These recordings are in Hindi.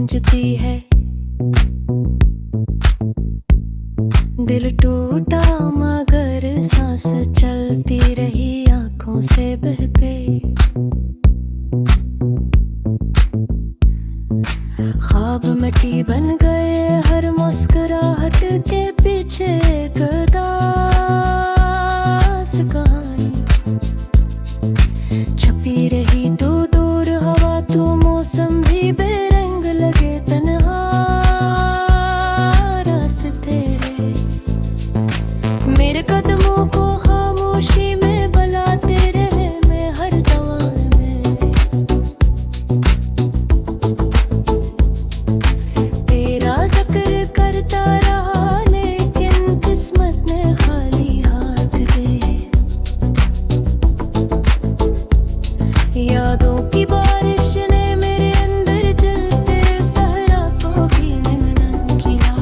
गूंजती है। दिल टूटा मगर सांस चलती रही आंखों से बह पे। ख्वाब मिट्टी बन गए हर मुस्कुराहट के पीछे एक उदास कहानी छपी रही। तू दूर हवा तू मौसम भी बेरंग लगे तन्हा रास्ते मेरे कदमों को खामोशी में बुलाते रहे। मैं हर दौर में तेरा जिक्र करता रहा लेकिन किस्मत ने खाली हाथ दिए। यादों की बारिश ने मेरे अंदर जलते सहरा को भी नम किया।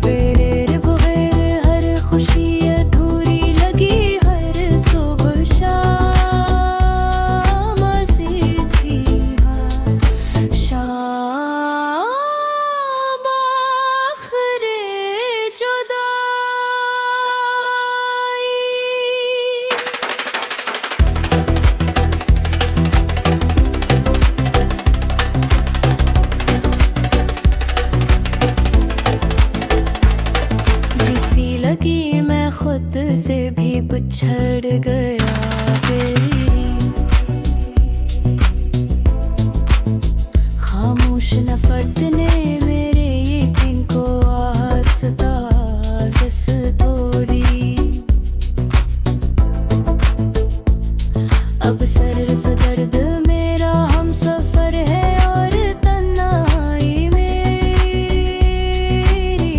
तेरे बगैर हर खुशी अधूरी लगी। हर सुबह शाम सी थी शाम आखिरी जुदाई। जिसी लगी मैं खुद से भी बिछड़ गया। तेरी खामोश नफरत ने मेरे यकीन को आहिस्ता आहिस्ता तोड़ी। अब सिर्फ दर्द मेरा हम सफर है और तन्हाई मेरी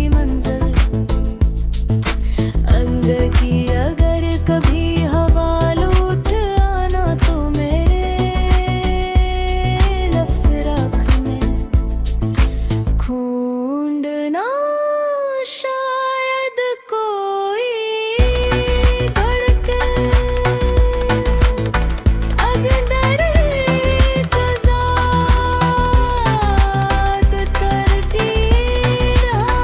मंजिल। अंदर की अगर कभी हवा लूट आना तो मेरे लफ्ज़ राख में ढूंढना शायद कोई धड़के अंदर तज़ाद करती रहा।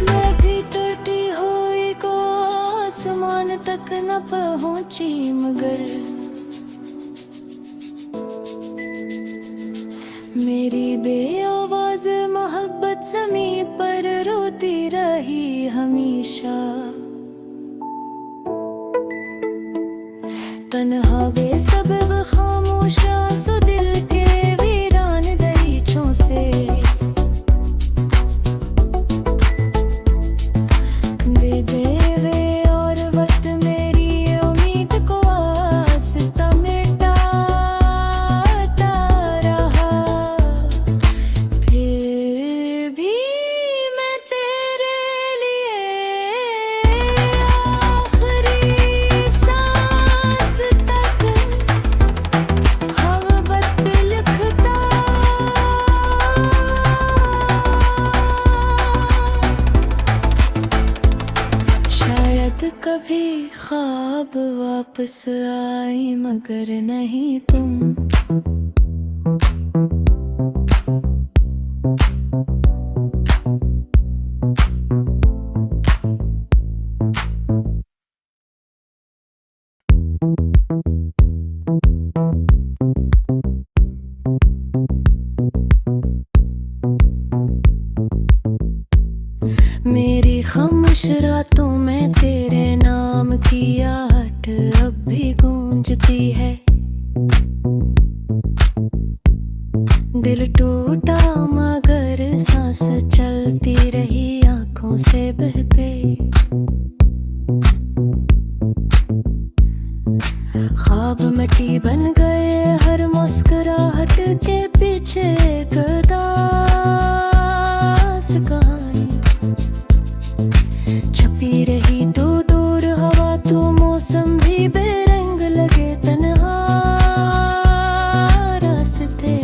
मैं भी टूटी हुई को आसमान तक न पहुंची मगर मेरी बेआवाज मोहब्बत ज़मीं पर रोती रही हमेशा। तन्हा बेसबब खामोशा सो दिल के वीरान दरीचों से बेदेवे और वक्त मेरी उम्मीद को आस्ता मिटाता रहा। फिर भी मैं तेरे लिए आखिरी सांस तक मोहब्बत लिखता। शायद कभी ख्वाब वापस आए मगर नहीं तुम। मेरी खामोश रातों में तेरे नाम की आहट अब भी गूंजती है। दिल टूटा मगर सांस चलती रही आंखों से बह पे। ख्वाब मिट्टी बन गए हर मुस्कुराहट के पीछे एक उदास कहानी छपी रही। तू दूर हवा तू मौसम भी बेरंग लगे तन्हा रास्ते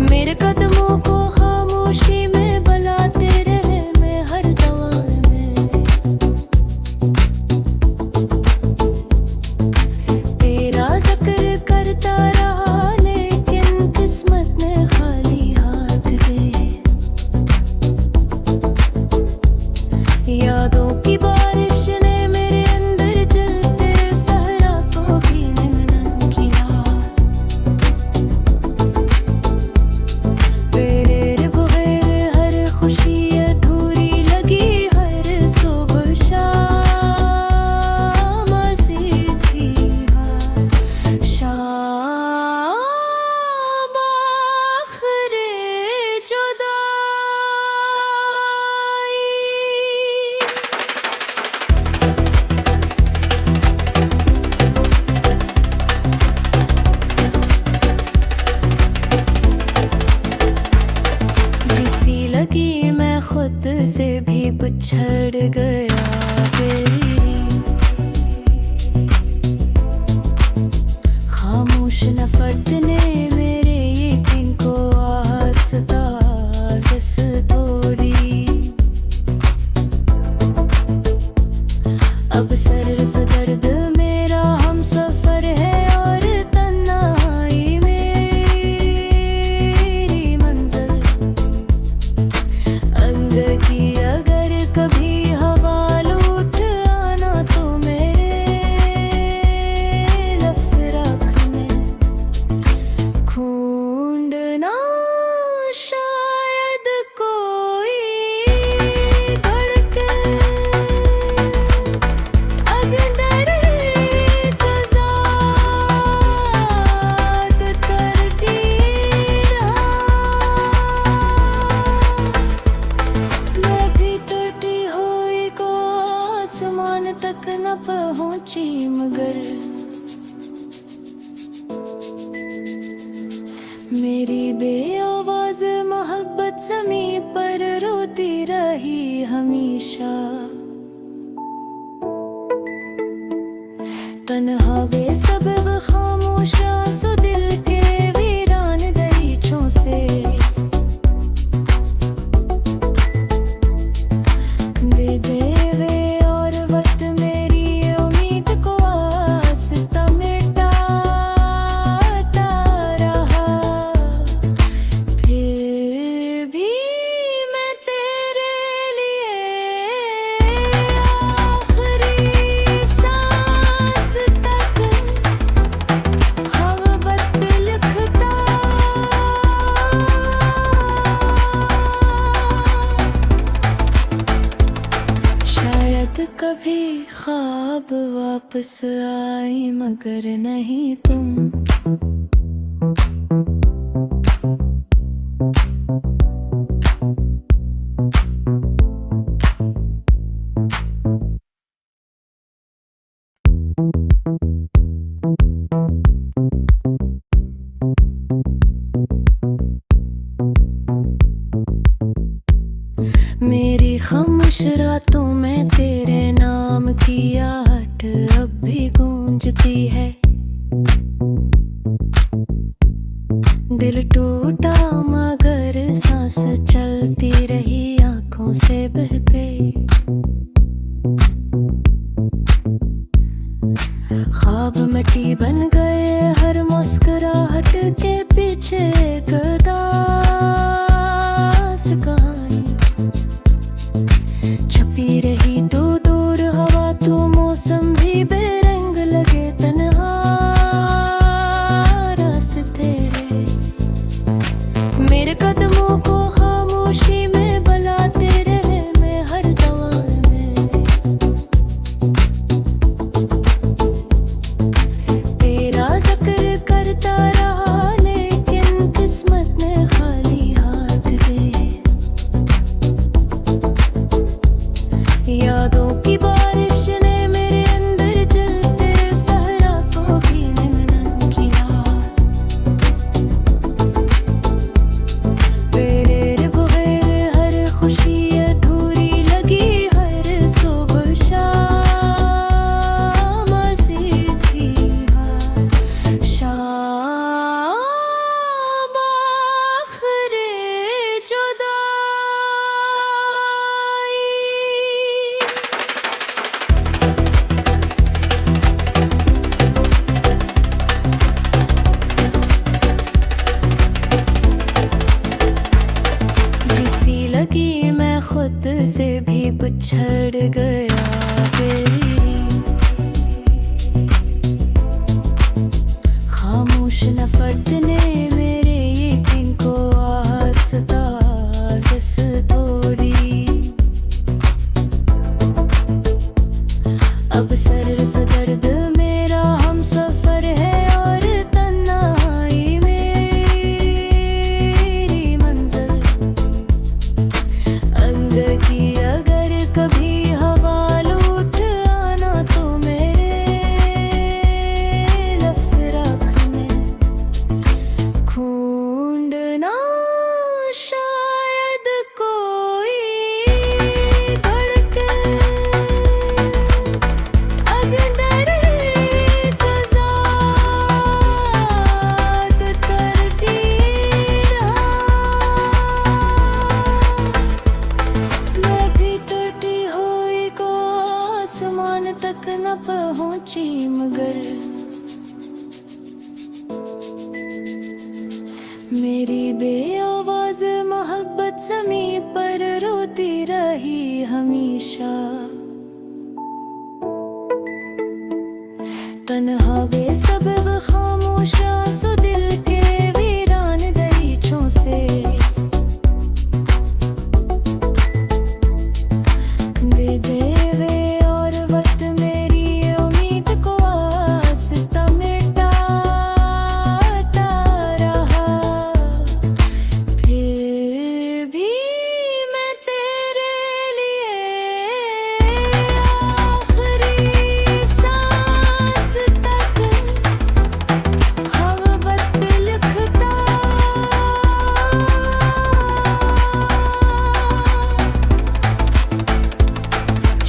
मेरे कदमों को खामोशी में बुलाते रहे। मैं हर दौर में बिछड़ गया बेरी। खामोश नफरत ने मेरे यकीन को आस्ताज़ तोड़ी। अब सिर्फ दर्द मेरा हम सफर है और तन्हाई मेरी मंजिल। अंदर की अगर कभी हवा लूट आना तो मेरे लफ्ज़ राख में ढूंढना शायद कोई धड़के अंदर तज़ाद करती रहा। मैं भी टूटी हुई को आसमान तक न पहुंची मगर मेरी बेआवाज़ मोहब्बत ज़मीं पर रोती रही हमेशा। तन्हा बेसबब खामोशा सो दिल के वीरान दरीचों से दे देवे और वक्त मेरी उम्मीद को आस्ता मिटाता रहा। फिर भी मैं तेरे लिए आखिरी सांस तक मोहब्बत लिखता। शायद कभी ख्वाब वापस आए मगर नहीं तुम। मेरी खामोश रातों में तेरे नाम की आहट अब भी गूंजती है। दिल टूटा मगर सांस चलती रही आंखों से बह पे। ख्वाब मिट्टी बन गए हर मुस्कुराहट के पीछे एक उदास कहानी छपी रही। तो दूर हवा तो मौसम भी बेरंग लगे तन्हा रास्ते मेरे कदमों को खामोशी में बुलाते रहे। मैं हर दौर में तेरा जिक्र करता रहा लेकिन किस्मत ने खाली हाथ दे। यादों की बारिश ने मेरे अंदर जलते सहरा को भी नमन किया। तेरे बगैर हर खुशी अधूरी लगी। हर सुबह शाम सी थी हर शाम आखिरी जुदाई। जिसी लगी मैं खुद से भी बिछड़ गया बेरी। खामोश नफरत ने मेरे यकीन को आस्ताज़ तोड़ी। अब सिर्फ दर्द मेरा हम सफर है और तन्हाई मेरी मंजिल। अंदर की अगर कभी हवा पहुंची मगर मेरी बेआवाज मोहब्बत ज़मीं पर रोती रही हमेशा। तन्हा बेसबब खामोशा सो दिल के वीरान दरीचों से दे वे और वक्त मेरी उम्मीद को आस्ता मिटाता रहा। फिर भी मैं तेरे लिए आखिरी सांस तक मोहब्बत लिखता।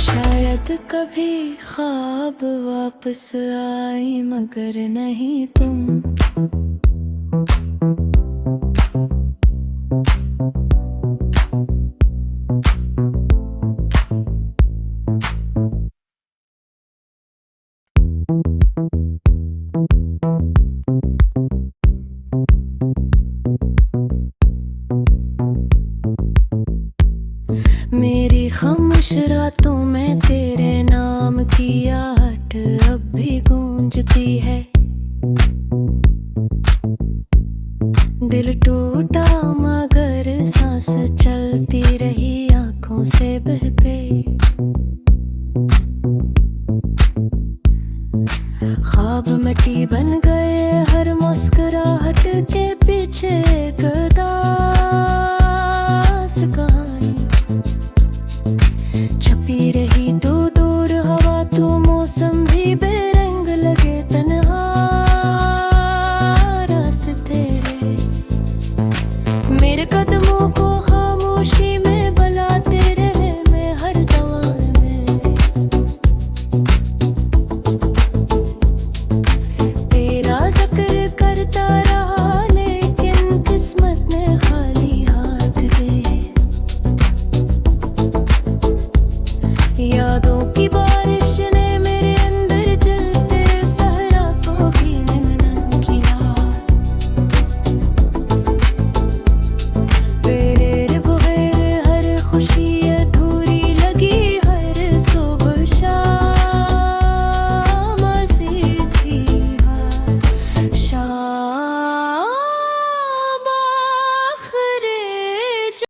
शायद कभी ख्वाब वापस आए मगर नहीं तुम। मेरी खामोश रातों में तेरे नाम की आहट अब भी गूंजती है। दिल टूटा मगर सांस चलती रही आंखों से बह पे। ख्वाब मिट्टी बन गए हर मुस्कुराहट के पीछे एक उदास कहानी छपी रही। तो दूर हवा तो मौसम भी बेरंग लगे तन्हा रास्ते मेरे कदमों को खामोशी में बुलाते रहे मैं हर दवा में।